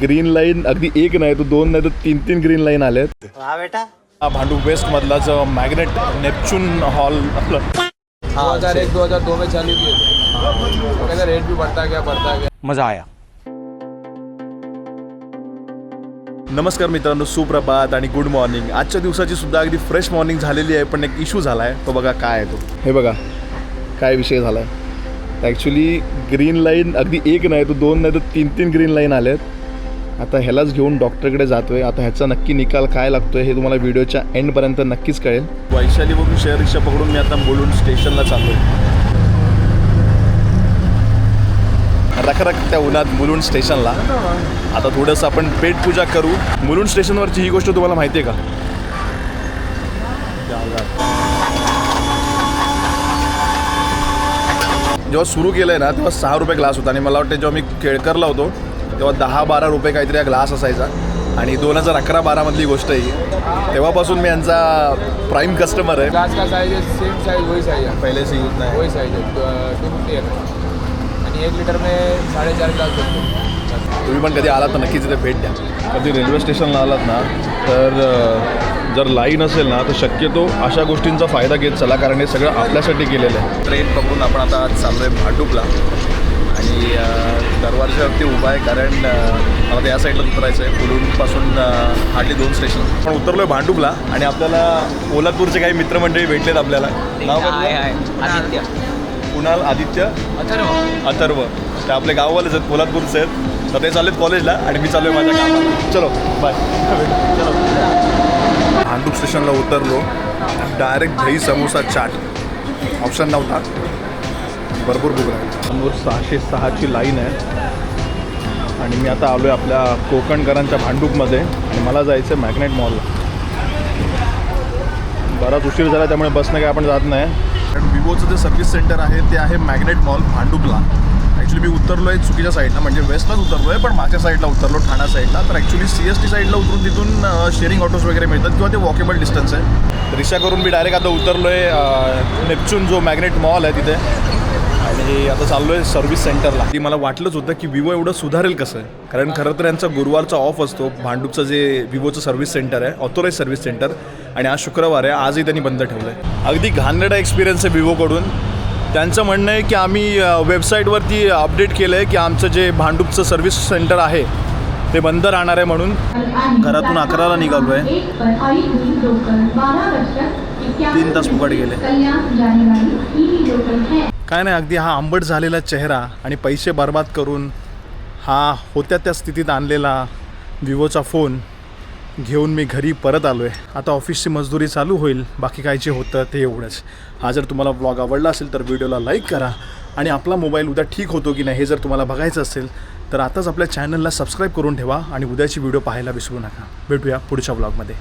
Green line अगदी एक नाही तो दोन नाही तर तीन तीन ग्रीन लाईन आलेत. हा बेटा भांडूप वेस्ट मधला जो मॅग्नेट नेपच्यून हॉल आपलं 2001-2002 में चालू किए थे. कहते रेट भी बढ़ता गया. मजा आया. नमस्कार मित्रांनो, सुप्रभात आणि गुड मॉर्निंग. आजच्या दिवसाची सुद्धा अगदी फ्रेश मॉर्निंग झालेली आहे, पण एक इश्यू झाला आहे. तो बघा काय आहे तो. हे बघा काय विषय झाला आहे. ॲक्च्युली ग्रीन लाईन अगदी एक नाही तो दोन नाही तर तीन तीन ग्रीन लाईन आलेत. आता ह्यालाच घेऊन डॉक्टरकडे जातो आहे. आता ह्याचा नक्की निकाल काय लागतो आहे हे तुम्हाला व्हिडिओच्या एंडपर्यंत नक्कीच कळेल. वैशालीवरून शेअर रिक्षा पकडून मी आता मुलुंड स्टेशनला चाललो आहे. रखरखत्या उन्हात मुलुंड स्टेशनला. आता थोडंसं आपण पेटपूजा करू. मुलुंड स्टेशनवरची ही गोष्ट तुम्हाला माहिती आहे का? जेव्हा सुरू केलं आहे ना तेव्हा 6 रुपये ग्लास होता आणि मला वाटतं जेव्हा मी केळकरला होतो तेव्हा 10-12 रुपये काहीतरी हा ग्लास असायचा. आणि 2011-12 मधली गोष्ट आहे. तेव्हापासून मी यांचा प्राईम कस्टमर आहे. ग्लास का साइज है सेम साइज वही साइज है. पहिले से यूज नाही वही साइज है 250 है आणि 1 लिटर में 4.5 ग्लास भेटतो. तुम्ही पण कधी आलात तर नक्कीच इथे भेट द्या. कधी रेल्वे स्टेशनला आलात ना तर जर लाईन असेल ना तर शक्यतो अशा गोष्टींचा फायदा घेत चला, कारण हे सगळं आपल्यासाठी केलेलं आहे. ट्रेन पकडून आपण आता चाललो आहे भांडूपला आणि दरवाजावरती उभा आहे, कारण मला त्या साईडला उतरायचं आहे. मुलुंडपासून हार्डली 2 स्टेशन. आपण उतरलो आहे भांडूपला आणि आपल्याला पोलादपूरचे काही मित्रमंडळी भेटलेत आपल्याला. नाव आदित्य, कुणाल, आदित्य, अथर्व. ते आपले गाववालेच आहेत, पोलादपूरचे आहेत. तर ते चाललेत कॉलेजला आणि मी चाललो आहे माझ्या कामाला. चलो बाय. भांडूप स्टेशनला उतरलो. डायरेक्ट दही समोसा चाट ऑप्शन नव्हता. भरपूर भूक लागली. समोर 606ची लाईन आहे आणि मी आता आलो आहे आपल्या कोकणकरांच्या भांडूपमध्ये आणि मला जायचं आहे मॅग्नेट मॉलला. बराच उशीर झाला त्यामुळे बसनं काय आपण जात नाही. कारण विवोचं जे सर्व्हिस सेंटर आहे ते आहे मॅग्नेट मॉल भांडूपला. ॲक्च्युली मी उतरलो आहे चुकीच्या साईडला, म्हणजे वेस्टलाच उतरलो आहे पण मागच्या साईडला उतरलो, ठाणा साईडला. तर ॲक्च्युली CST साईडला उतरून तिथून शेअरिंग ऑटोज वगैरे मिळतात किंवा ते वॉकेबल डिस्टन्स आहे. रिक्षा करून मी डायरेक्ट आता उतरलो आहे नेपच्यून जो मॅग्नेट मॉल आहे तिथे आणि आता चाललो आहे सर्व्हिस सेंटरला. ती मला वाटलंच होतं की विवो एवढं सुधारेल कसं, कारण खरं तर यांचा गुरुवारचा ऑफ असतो. भांडूपचं जे विवोचं सर्व्हिस सेंटर आहे, ऑथोराईज सर्व्हिस सेंटर, आणि आज शुक्रवार आहे. आजही त्यांनी बंद ठेवलं आहे. अगदी घाणेरडा एक्सपिरियन्स आहे विवोकडून. त्यांचं म्हणणं आहे की आम्ही वेबसाईटवरती अपडेट केलं आहे की आमचं जे भांडूपचं सर्व्हिस सेंटर आहे ते बंद राहणार आहे म्हणून. घरातून 11ला निघालो आहे. 3 तास फुकट गेले. काय नाही, अगदी हा आंबट झालेला चेहरा आणि पैसे बर्बाद करून हा होत्या त्या स्थितीत आणलेला विवोचा फोन घेऊन मी घरी परत आलो आहे. आता ऑफिसची मजदुरी चालू होईल. बाकी काय जे होतं ते एवढंच. हा जर तुम्हाला व्लॉग आवडला असेल तर व्हिडिओला लाईक करा आणि आपला मोबाईल उद्या ठीक होतो की नाही हे जर तुम्हाला बघायचं असेल तर आताच आपल्या चॅनलला सबस्क्राईब करून ठेवा आणि उद्याची व्हिडिओ पाहायला विसरू नका. भेटूया पुढच्या व्लॉगमध्ये.